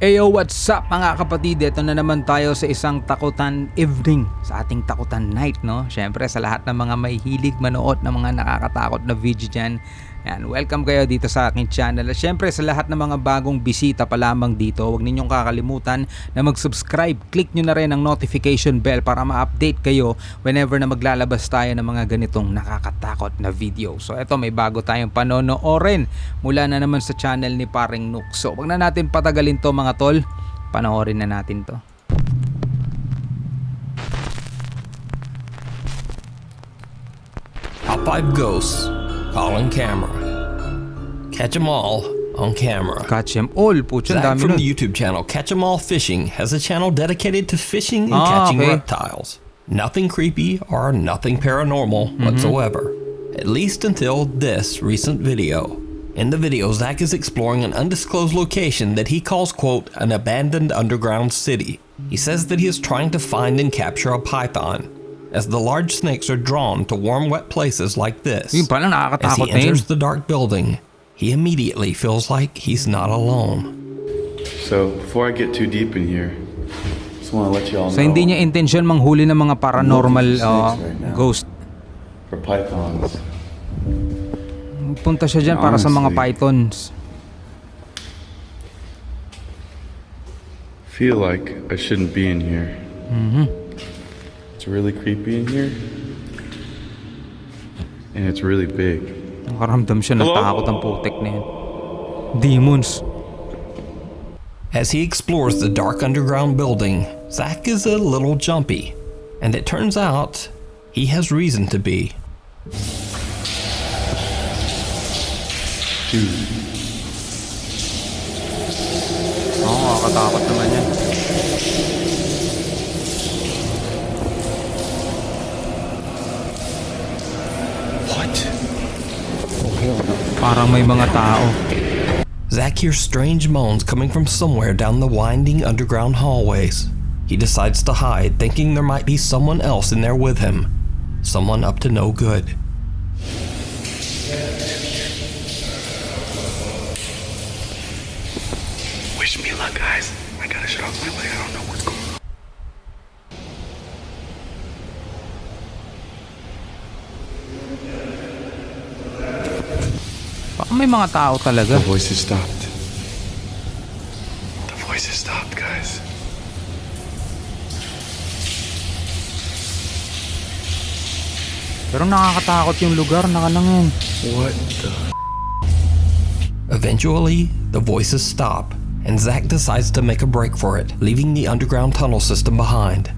Eyo, what's up mga kapatid? Ito na naman tayo sa isang takutan evening, sa ating takutan night, no? Syempre sa lahat ng mga may hilig manood ng mga nakakatakot na video dyan, yan, welcome kayo dito sa aking channel. At syempre sa lahat ng mga bagong bisita pa lamang dito, huwag ninyong kakalimutan na mag-subscribe. Click nyo na rin ang notification bell para ma-update kayo whenever na maglalabas tayo ng mga ganitong nakakatakot na video. So eto, may bago tayong panonoorin mula na naman sa channel ni paring Nukes. So wag na natin patagalin to mga tol, panoorin na natin to. Top 5 ghosts caught on camera. Catch 'em all on camera. Catch 'em all, pucho, Zach dami from nun. the YouTube channel Catch 'em All Fishing has a channel dedicated to fishing and catching okay. reptiles. Nothing creepy or nothing paranormal whatsoever. At least until this recent video. In the video, Zach is exploring an undisclosed location that he calls, quote, an abandoned underground city. He says that he is trying to find and capture a python, as the large snakes are drawn to warm, wet places like this. Yun pala, As nakakatakot he na yun. enters the dark building, he immediately feels like he's not alone. So, before I get too deep in here, just want to let you all know. So hindi niya intensyon manghuli ng mga paranormal ghost. For pythons. Punta siya dyan para sa mga Honestly, pythons. Feel like I shouldn't be in here. It's really creepy in here. And it's really big. Nakaramdam siya ng takot ang putek na yun. Demons. As he explores the dark underground building, Zach is a little jumpy, and it turns out he has reason to be. Dude, Oo, nakakatakot naman yan. what? Parang may mga tao. Zach hears strange moans coming from somewhere down the winding underground hallways. He decides to hide, thinking there might be someone else in there with him. Someone up to no good. Wish me luck, guys. I gotta shut off my light. I don't know what's going on. Baka may mga tao talaga. The voices stopped. The voices stopped, guys. Pero nakakatakot yung lugar, nakalangin. What the? Eventually, the voices stop, and Zach decides to make a break for it, leaving the underground tunnel system behind.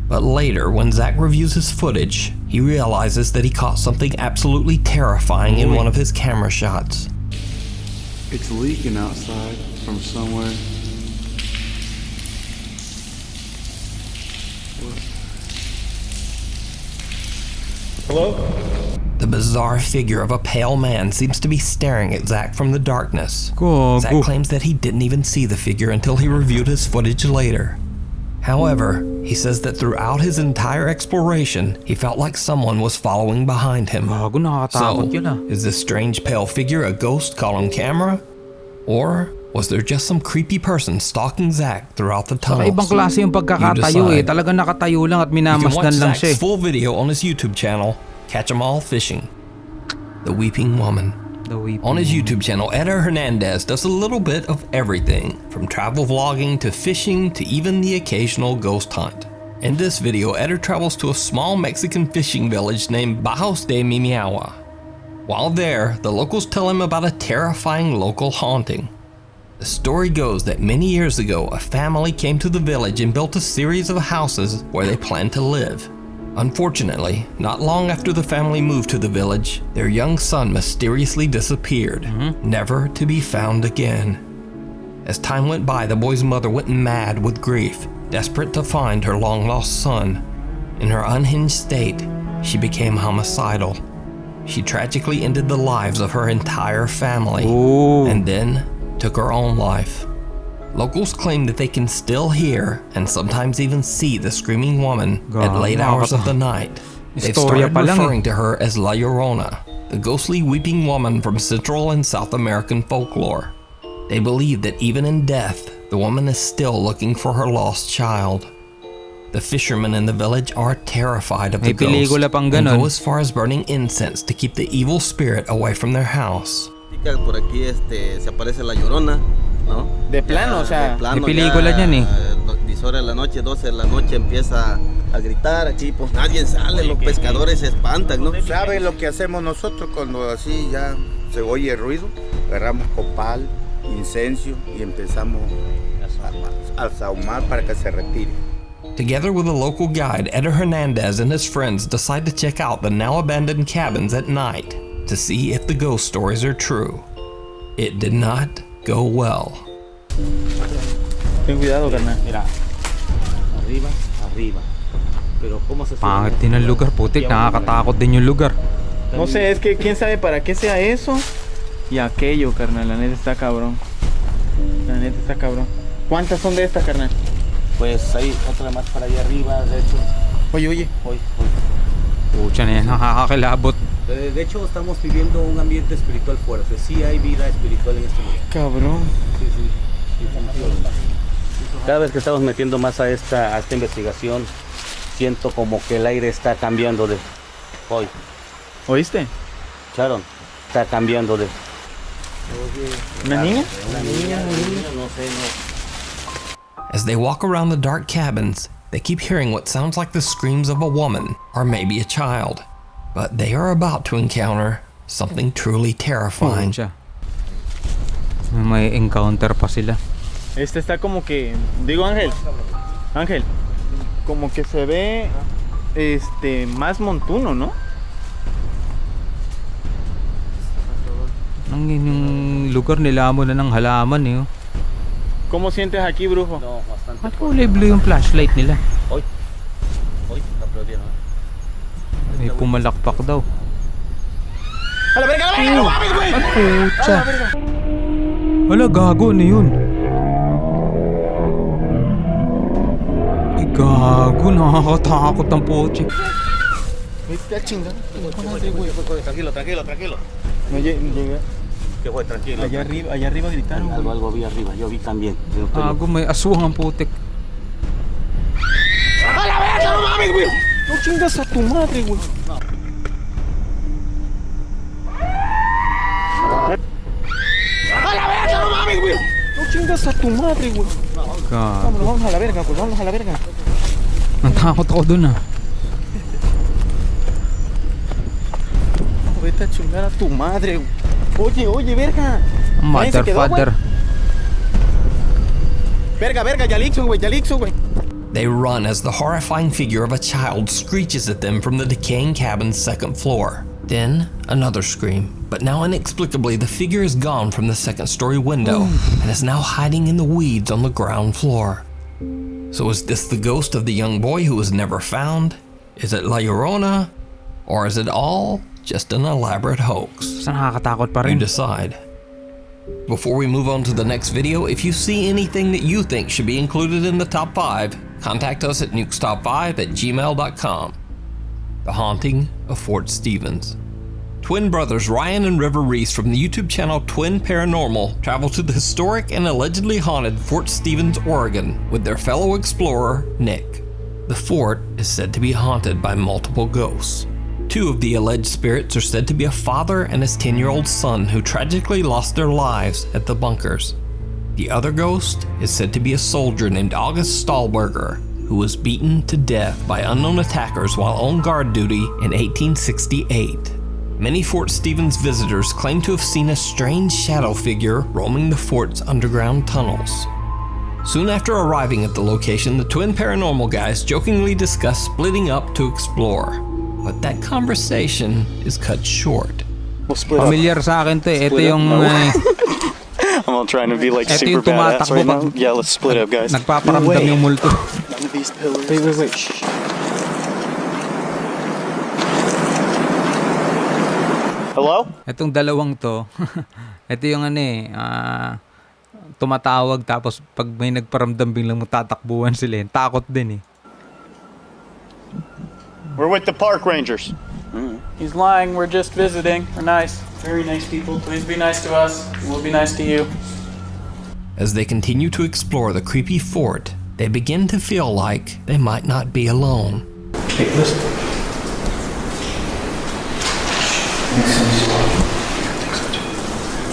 But later, when Zach reviews his footage, he realizes that he caught something absolutely terrifying in one of his camera shots. It's leaking outside from somewhere. What? Hello? The bizarre figure of a pale man seems to be staring at Zach from the darkness. Zach Gogo. claims that he didn't even see the figure until he reviewed his footage later. However, he says that throughout his entire exploration, he felt like someone was following behind him. Gago, So, nakakatakot yun ah. is this strange pale figure a ghost caught on camera? Or was there just some creepy person stalking Zach throughout the Saka tunnels? ibang klase yung pagkakatayo eh. Talagang nakatayo lang at You can watch minamasdan lang siya Zach's eh. full video on his YouTube channel, Catch 'em All Fishing. The Weeping Woman. The weeping. On his YouTube channel, Eder Hernandez does a little bit of everything, from travel vlogging to fishing to even the occasional ghost hunt. In this video, Eder travels to a small Mexican fishing village named Bajos de Mimiagua. While there, the locals tell him about a terrifying local haunting. The story goes that many years ago, a family came to the village and built a series of houses where they planned to live. Unfortunately, not long after the family moved to the village, their young son mysteriously disappeared, never to be found again. As time went by, the boy's mother went mad with grief, desperate to find her long-lost son. In her unhinged state, she became homicidal. She tragically ended the lives of her entire family, and then took her own life. Locals claim that they can still hear and sometimes even see the screaming woman at late hours of the night. They've started referring to her as La Llorona, the ghostly weeping woman from Central and South American folklore. They believe that even in death, The woman is still looking for her lost child. The fishermen in the village are terrified of the May pelikula ghost pang and ganon. go as far as burning incense to keep the evil spirit away from their house. Por aquí se aparece la llorona, ¿no? De plano, o sea, May pelikula niyan eh. 10 horas de la noche, 12 de la noche empieza a gritar aquí, pues nadie sale, los pescadores se espantan, ¿no? ¿Saben lo que hacemos nosotros cuando así ya se oye el ruido? Agarramos copal, incenso y empezamos a sahumar para que se retire. Together with a local guide, Eder Hernandez and his friends decide to check out the now abandoned cabins at night to see if the ghost stories are true. It did not go well. ten cuidado, carnal. Mira, arriba. Pero ¿cómo se Pangit din ang lugar, putik. Nakakatakot din yung lugar. No sé, es que quién sabe para qué sea eso y aquello, carnal. La neta está cabrón. ¿Cuántas son de estas, carnal? Pues hay otra más para allá arriba, de hecho. Oye. Pucha na yan, nakakakilabot. De hecho, estamos viviendo un ambiente espiritual fuerte. Sí hay vida espiritual en este lugar. Cabrón. Cada vez que estamos metiendo más a esta investigación, siento como que el aire está cambiando de... Hoy, ¿Oíste? Sharon, está cambiando de... ¿Una niña? No sé, no. As they walk around the dark cabins, they keep hearing what sounds like the screams of a woman or maybe a child. But they are about to encounter something truly terrifying. Pucha. May encounter pa sila. Este está como que... Digo, Ángel. Como que se ve... más montuno, ¿no? Ang yung lugar nila mo na ng halaman eh. Oh. ¿Cómo sientes aquí, brujo? No, bastante. Ba't kulay blue yung flashlight nila? Hoy, aplaudieron, ¿no? May pumalakpak daw. ¡A la verga! ¡No mames, güey! Pucha. Wala, gago na yun. Ay, gago. Nakakatakot ang poche. Está chingado. Tranquilo. No llega. ¿Qué fue? Tranquilo. Allá arriba gritaron. Algo vi arriba, yo vi también. Gago, may aswang ang putik. ¡A la verga! ¡No mames, güey! ¡No chingas a tu madre, güey! ¡A la verga! ¡No mames, güey! ¡No chingas a tu madre, güey! Gago. Vamos a la verga, pues vamos a la verga. Natakot ako dun ah. Vete a chingar a tu madre, güey. Oye, verga. Ahí se Mother, quedó, father. Verga, Yalixo, güey. They run as the horrifying figure of a child screeches at them from the decaying cabin's second floor. Then, another scream. But now inexplicably, the figure is gone from the second-story window and is now hiding in the weeds on the ground floor. So is this the ghost of the young boy who was never found? Is it La Llorona? Or is it all just an elaborate hoax? Saan nakakatakot pa You rin? decide. Before we move on to the next video, if you see anything that you think should be included in the top 5, contact us at nukestop5@gmail.com. The Haunting of Fort Stevens. Twin brothers Ryan and River Reese from the YouTube channel Twin Paranormal travel to the historic and allegedly haunted Fort Stevens, Oregon with their fellow explorer, Nick. The fort is said to be haunted by multiple ghosts. 2 of the alleged spirits are said to be a father and his 10-year-old son who tragically lost their lives at the bunkers. The other ghost is said to be a soldier named August Stahlberger, who was beaten to death by unknown attackers while on guard duty in 1868. Many Fort Stevens visitors claim to have seen a strange shadow figure roaming the fort's underground tunnels. Soon after arriving at the location, the Twin Paranormal guys jokingly discuss splitting up to explore. But that conversation is cut short. We'll split up. Familiar sa akin to eh. Ito Split up? yung No. I'm all trying to be like ito super yung badass tumatakbo right now. pag Yeah, let's split up, guys. nagpaparamdam yung multo. None of these pillars. Wait. Shh. Hello? Itong dalawang to, ito yung tumatawag tapos pag may nagparamdam biglang matatakbuhan sila. Takot din eh. We're with the park rangers. He's lying. We're just visiting. We're nice. Very nice people. Please be nice to us. We'll be nice to you. As they continue to explore the creepy fort, they begin to feel like they might not be alone. Hey, listen.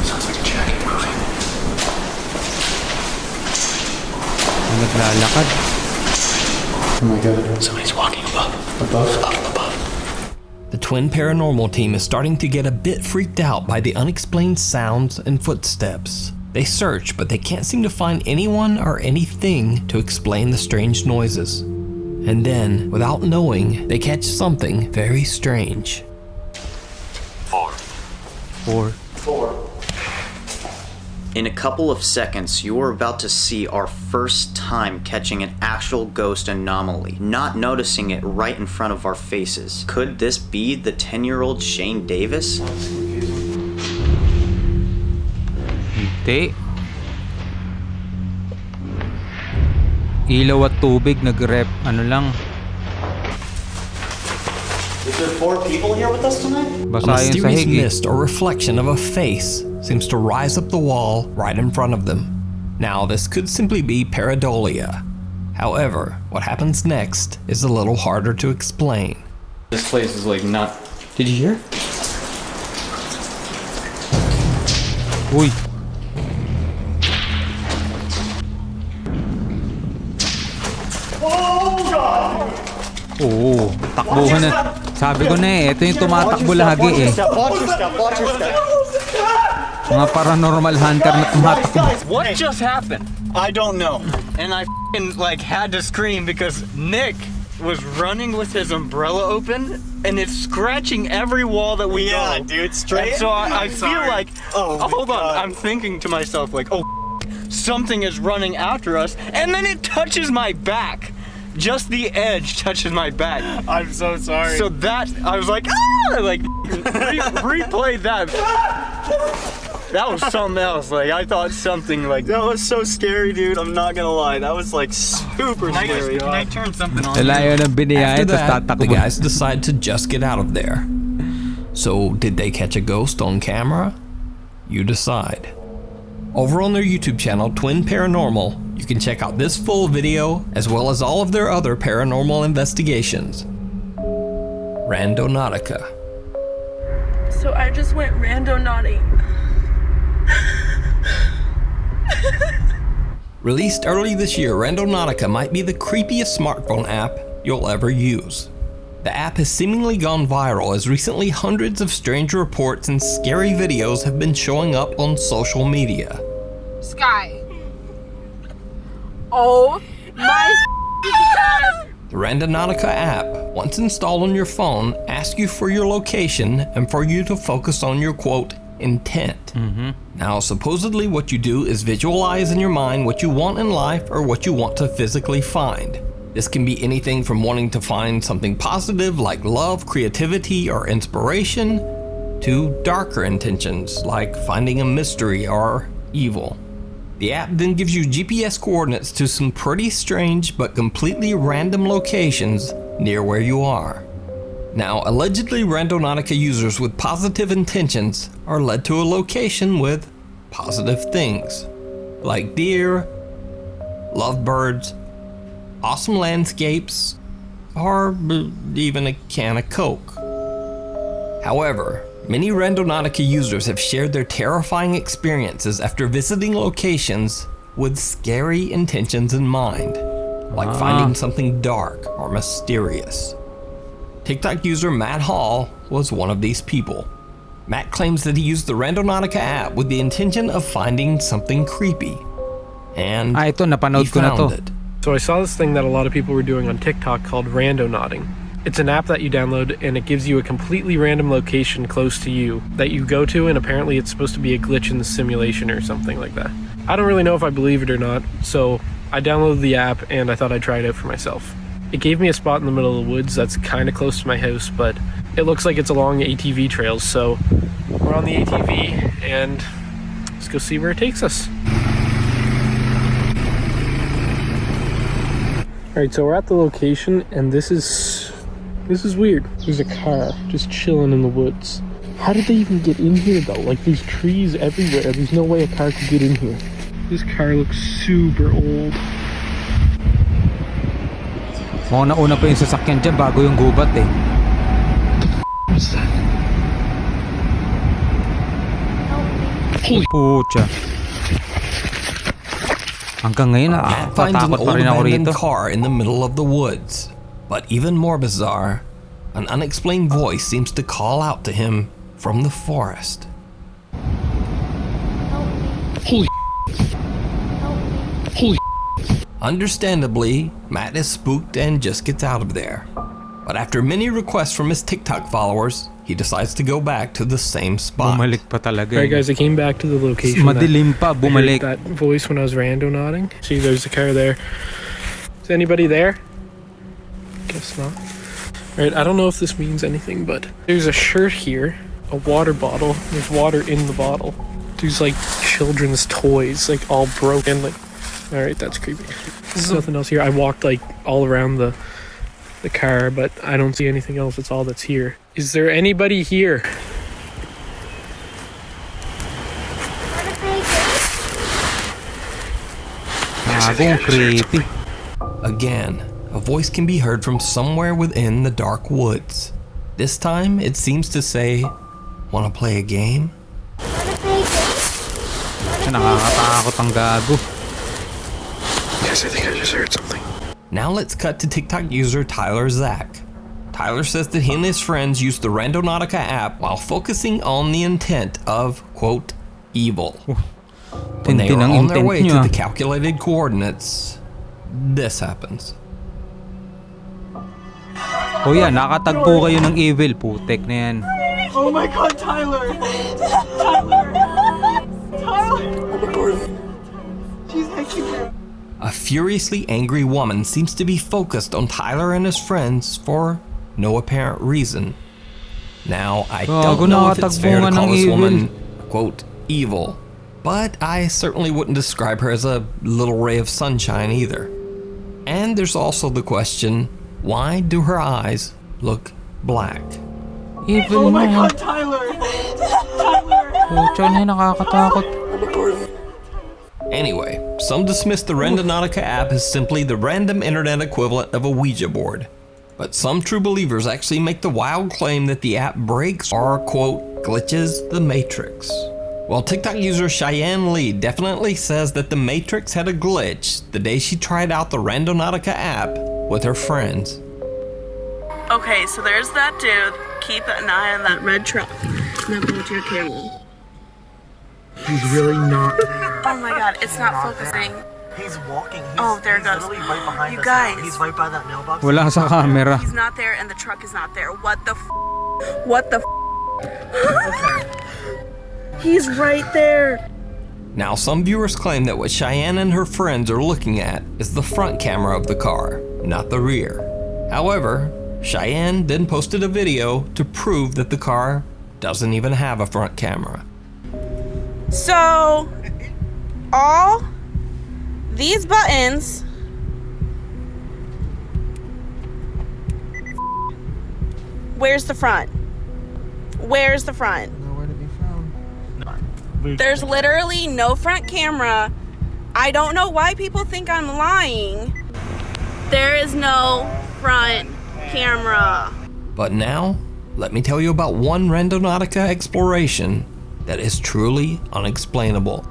Sounds like a jacket moving. Naglalakad. Oh my god. Somebody's walking above. Above? The twin paranormal team is starting to get a bit freaked out by the unexplained sounds and footsteps. They search, but they can't seem to find anyone or anything to explain the strange noises. And then, without knowing, they catch something very strange. Four. In a couple of seconds, you are about to see our first time catching an actual ghost anomaly, not noticing it right in front of our faces. Could this be the 10-year-old Shane Davis? Hindi. Ilaw at tubig, nag-rep, ano lang. Is there 4 people here with us tonight? A Basa yung mysterious sahig eh. mist or reflection of a face seems to rise up the wall right in front of them. Now, this could simply be pareidolia. However, what happens next is a little harder to explain. This place is like not. Did you hear? Uy. Oo, takbuhan na. Sabi ko na eh, ito yung tumatakbo lagi eh. Mga paranormal hunter na tumatakbo. What just happened? I don't know. And I like had to scream because Nick was running with his umbrella open and it's scratching every wall that we go. Yeah, dude, straight. And so I feel like, hold on, God. I'm thinking to myself like, something is running after us, and then it touches my back. Just the edge touches my back. I'm so sorry. So that, I was like, like, replayed that. That was something else. Like, I thought something like... That was so scary, dude. I'm not gonna lie. That was like super scary. Can I turn something on? Lalayo ng biniyay, After tapos that, the tatakbo. guys decide to just get out of there. So, did they catch a ghost on camera? You decide. Over on their YouTube channel, Twin Paranormal, you can check out this full video, as well as all of their other paranormal investigations. Randonautica. So I just went randonauting. Released early this year, Randonautica might be the creepiest smartphone app you'll ever use. The app has seemingly gone viral as recently hundreds of strange reports and scary videos have been showing up on social media. Sky. Oh my God. The Randonautica app, once installed on your phone, asks you for your location and for you to focus on your quote, intent. Now, supposedly what you do is visualize in your mind what you want in life or what you want to physically find. This can be anything from wanting to find something positive like love, creativity, or inspiration, to darker intentions like finding a mystery or evil. The app then gives you GPS coordinates to some pretty strange but completely random locations near where you are. Now, allegedly Randonautica users with positive intentions are led to a location with positive things, like deer, lovebirds, awesome landscapes, or even a can of Coke. However, many Randonautica users have shared their terrifying experiences after visiting locations with scary intentions in mind, like finding something dark or mysterious. TikTok user Matt Hall was one of these people. Matt claims that he used the Randonautica app with the intention of finding something creepy. And ito, napanood he ko na found to. it. So I saw this thing that a lot of people were doing on TikTok called randonauting. It's an app that you download and it gives you a completely random location close to you that you go to, and apparently it's supposed to be a glitch in the simulation or something like that. I don't really know if I believe it or not, so I downloaded the app and I thought I'd try it out for myself. It gave me a spot in the middle of the woods that's kind of close to my house, but it looks like it's along ATV trails, so we're on the ATV and let's go see where it takes us. Alright, so we're at the location and this is weird. There's a car just chilling in the woods. How did they even get in here though? Like, there's trees everywhere. There's no way a car could get in here. This car looks super old. Mukhang nauna pa yung sasakyan dyan bago yung gubat eh. What's that? Pucha. Hanggang ngayon Matt finds an tatakot old pa rin ako abandoned rito. car in the middle of the woods. But even more bizarre, an unexplained voice seems to call out to him from the forest. Holy. Holy. Understandably, Matt is spooked and just gets out of there. But after many requests from his TikTok followers, he decides to go back to the same spot. Bumalik pa talaga. Alright guys, I came back to the location. Madilim pa, bumalik. I heard that voice when I was rando nodding. See, there's a car there. Is anybody there? Guess not. Alright, I don't know if this means anything, but there's a shirt here, a water bottle. There's water in the bottle. There's like children's toys, like all broken. Like, alright, that's creepy. There's nothing else here. I walked like all around the car, but I don't see anything else. That's all that's here. Is there anybody here? Creepy. Again, a voice can be heard from somewhere within the dark woods. This time, it seems to say, "Wanna play a game?" Nakakatakot ang gago. Yes, I think I just heard something. Now let's cut to TikTok user Tyler Zach. Tyler says that he and his friends used the Randonautica app while focusing on the intent of, quote, evil. When they were on their way to the calculated coordinates, this happens. Oh yeah, nakatagpo kayo ng evil. Putek na yan. Oh my god, Tyler! Tyler! Tyler! She's hacking him. A furiously angry woman seems to be focused on Tyler and his friends for no apparent reason. Now, I don't know if it's fair to call this woman, quote, evil, but I certainly wouldn't describe her as a little ray of sunshine either. And there's also the question, why do her eyes look black? Evil oh my god, Tyler! Tyler! Pucha na, nakakatakot. Anyway, some dismiss the Randonautica app as simply the random internet equivalent of a Ouija board. But some true believers actually make the wild claim that the app breaks or, quote, glitches the Matrix. Well, TikTok user Cheyenne Lee definitely says that the Matrix had a glitch the day she tried out the Randonautica app with her friends. Okay, so there's that dude. Keep an eye on that red truck. Now go to your camera. He's really not there. Oh my god, it's not focusing. He's walking. There it goes. Right behind You us. guys. He's right by that mailbox. Wala sa camera. He's not there and the truck is not there. What the What the He's right there. Now, some viewers claim that what Cheyenne and her friends are looking at is the front camera of the car, not the rear. However, Cheyenne then posted a video to prove that the car doesn't even have a front camera. So, all these buttons where's the front? Where's the front? Nowhere to be found. There's literally no front camera. I don't know why people think I'm lying. There is no front camera. But now, let me tell you about one Randonautica exploration that is truly unexplainable.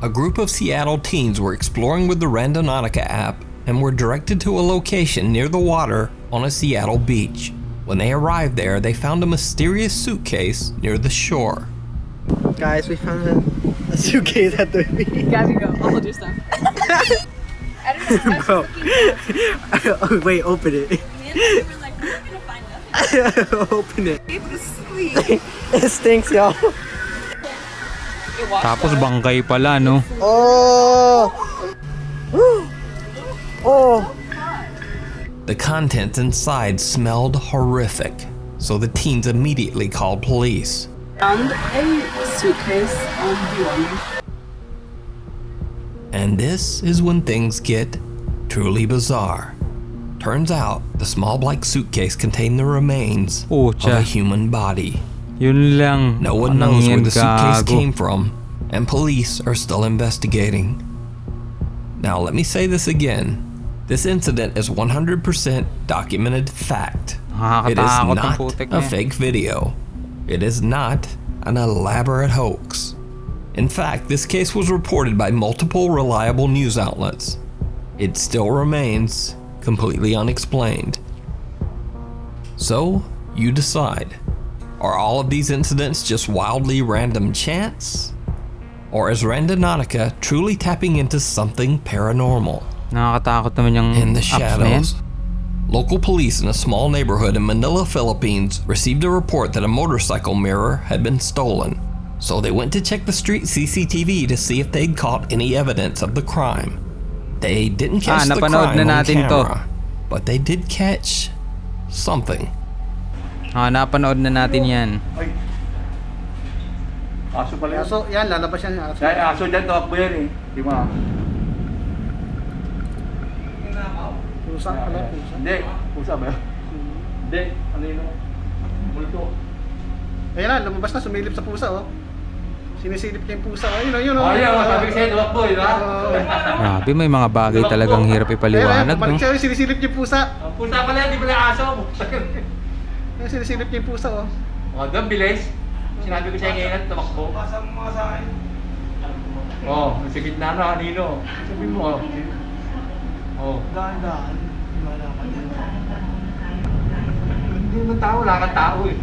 A group of Seattle teens were exploring with the Randonautica app and were directed to a location near the water on a Seattle beach. When they arrived there, they found a mysterious suitcase near the shore. Guys, we found a suitcase at the beach. Guys, you go. I'll hold your stuff. I don't know. Bro. Oh, wait, open it. Me and we were like, we're gonna find nothing. Open it. Sleep. It stinks, y'all. Tapos bangkay pala, no? Oh! Oh! The contents inside smelled horrific, so the teens immediately called police. Found a suitcase on the water. And this is when things get truly bizarre. Turns out, the small black suitcase contained the remains of a human body. Yun lang. No one knows where the suitcase came from, and police are still investigating. Now let me say this again. This incident is 100% documented fact. It is not a fake video. It is not an elaborate hoax. In fact, this case was reported by multiple reliable news outlets. It still remains completely unexplained. So, you decide. Are all of these incidents just wildly random chance? Or is Randonautica truly tapping into something paranormal? Nakakatakot naman yung in the apps na yan. shadows, local police in a small neighborhood in Manila, Philippines received a report that a motorcycle mirror had been stolen. So they went to check the street CCTV to see if they'd caught any evidence of the crime. They didn't catch the crime on camera, but they did catch something. Napanood na natin yan. Aso pala. Aso, yan, lalabas yan. Aso. Dahil aso dyan, tumakbo yan eh. Di ba? Pusa pala, pusa. Hindi. Pusa ba? Hindi. Ano yun? Multo. Ayan na, lumabas na, sumilip sa pusa, oh. Sinisilip niya yung pusa. Ayun, ayun, oh. Ayun, sabi ko sa'yo, tumakbo, di ba? Grabe, may mga bagay talagang hirap ipaliwanag, no? Ayun, sinisilip niya yung pusa. Pusa pala yan, di pala aso. Ayun, sinisilip niya yung pusa, oh. O, doon, bilis. Sinabi ko sa'yo ngayon, tumakbo. Pasang mga sa akin. Oo, sa gitna na, kanino. Sabi mo, oh. Oh. Daan-daan. Hindi naman tao, wala kang tao eh.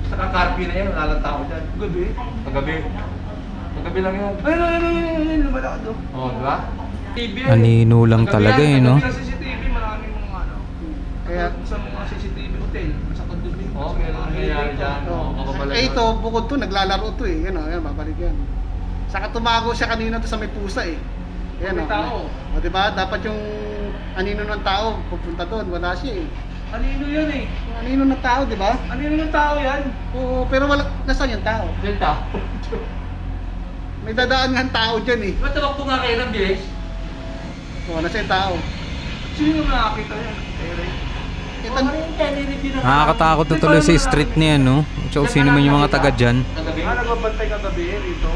Saka carpy na yan, wala kang tao dyan. Gabi? Paggabi. Paggabi lang yan. Ayun, lumalakad doon. Oo, diba? TV yan. Anino lang talaga eh, no? Paggabi lang CCTV, maraming mga ano. Kaya sa mga CCTV hotel, sa condominium. Oo, meron nangyayari dyan. Ito, bukod to, naglalaro to eh. Yan, yan, babalik yan. Saka tumago siya kanina to sa may pusa eh. Yan, may tao. O diba, dapat yung anino ng tao pupunta doon, wala siya eh. Anino yan eh. Anino ng tao, diba? Anino ng tao yan? Oo, pero wala, nasaan yung tao? Yung tao? May dadaan nga ang tao dyan eh. Ba't tumakbo nga kayo ng bilis? Oo, nasa yung tao. Sino yung nakakita yan? Nakakatakot na tuloy sa street niya, no? So, sino man yung mga taga dyan? Nagbabantay kagabi dito?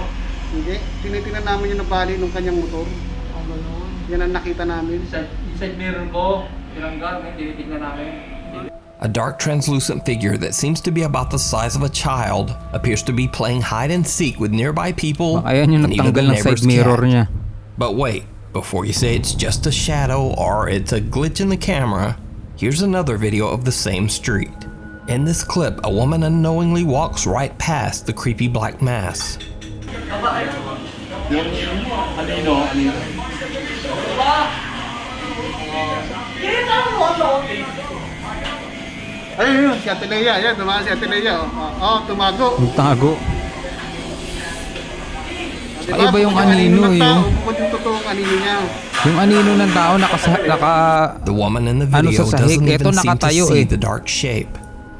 Hindi, tinitingnan namin yung nabali ng kanyang motor. Ang gano'n. Yan ang nakita namin. Side mirror ko, tinanggal, tinitingnan namin. A dark translucent figure that seems to be about the size of a child appears to be playing hide and seek with nearby people Ayan yung and even the nagtanggal ng neighbor's side mirror cat. niya. But wait, before you say it's just a shadow or it's a glitch in the camera, here's another video of the same street. In this clip, a woman unknowingly walks right past the creepy black mass. Anino? Ayun, si Ate Leia. Yan, dumaan si Ate Leia. Tumago. Tago. Diba? Ay, iba yung anino eh. Bukod yung totoong anino niya. Yung anino ng tao The woman in the video sa sahig. doesn't even Eto seem to nakatayo see eh. the dark shape.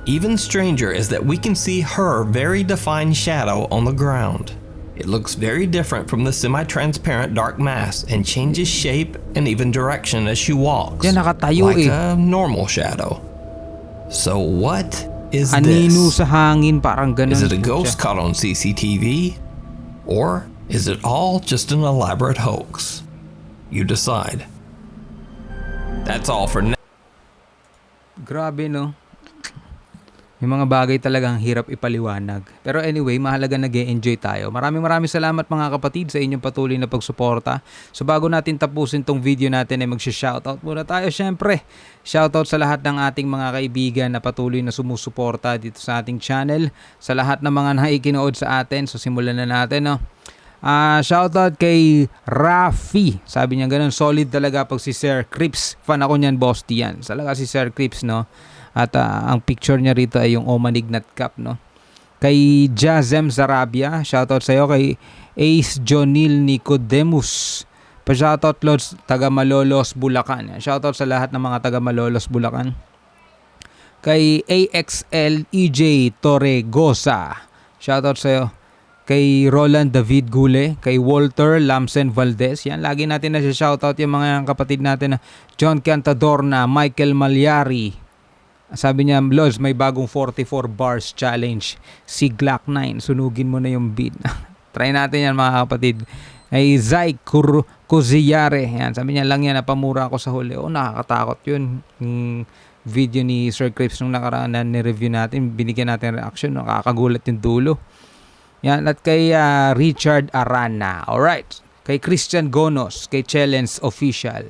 Even stranger is that we can see her very defined shadow on the ground. It looks very different from the semi-transparent dark mass and changes shape and even direction as she walks, Yan, nakatayo like eh. a normal shadow. So what is Anino this? sa hangin, parang ganun. Is it a ghost caught on CCTV? Or is it all just an elaborate hoax? You decide. That's all for now. Grabe, no? Yung mga bagay talagang hirap ipaliwanag. Pero anyway, mahalaga nag-e-enjoy tayo. Maraming salamat mga kapatid sa inyong patuloy na pagsuporta. So bago natin tapusin tong video natin ay magsha-shoutout muna tayo syempre. Shoutout sa lahat ng ating mga kaibigan na patuloy na sumusuporta dito sa ating channel. Sa lahat ng mga naikinood sa atin. So simulan na natin, no? Shoutout kay Rafi. Sabi niya ganun, solid talaga pag si Sir Crips. Fan ako niyan, boss diyan. Talaga si Sir Crips, no? At ang picture niya rito ay yung Omanignat Cup, no? Kay Jazem Zarabia, shoutout sa iyo. Kay Ace Jonil Nicodemus, pa-shoutout Lods, taga Malolos, Bulacan. Shoutout sa lahat ng mga taga Malolos, Bulacan. Kay AXL EJ Torregosa, shoutout sa iyo. Kay Roland David Gule, kay Walter Lamsen Valdez. Yan, lagi natin na shoutout yung mga kapatid natin na John Cantadorna, Michael Malyari. Sabi niya, Lods, may bagong 44 bars challenge. Si Glock 9, sunugin mo na yung beat. Try natin yan mga kapatid. Ay Zai Kuziyare. Yan, sabi niya lang yan, napamura ako sa huli. Oh, nakakatakot yun. Yung video ni Sir Crips nung nakaraan na ni-review natin, binigyan natin reaction, nakakagulat yung dulo. Yan, at kay Richard Arana. Alright. Kay Christian Gonos, kay Challenge Official.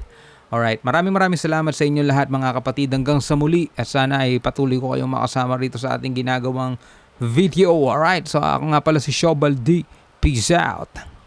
Alright, maraming salamat sa inyo lahat mga kapatid. Hanggang sa muli, at sana ay patuloy ko kayong makasama rito sa ating ginagawang video. Alright, so ako nga pala si Shobal D. Peace out.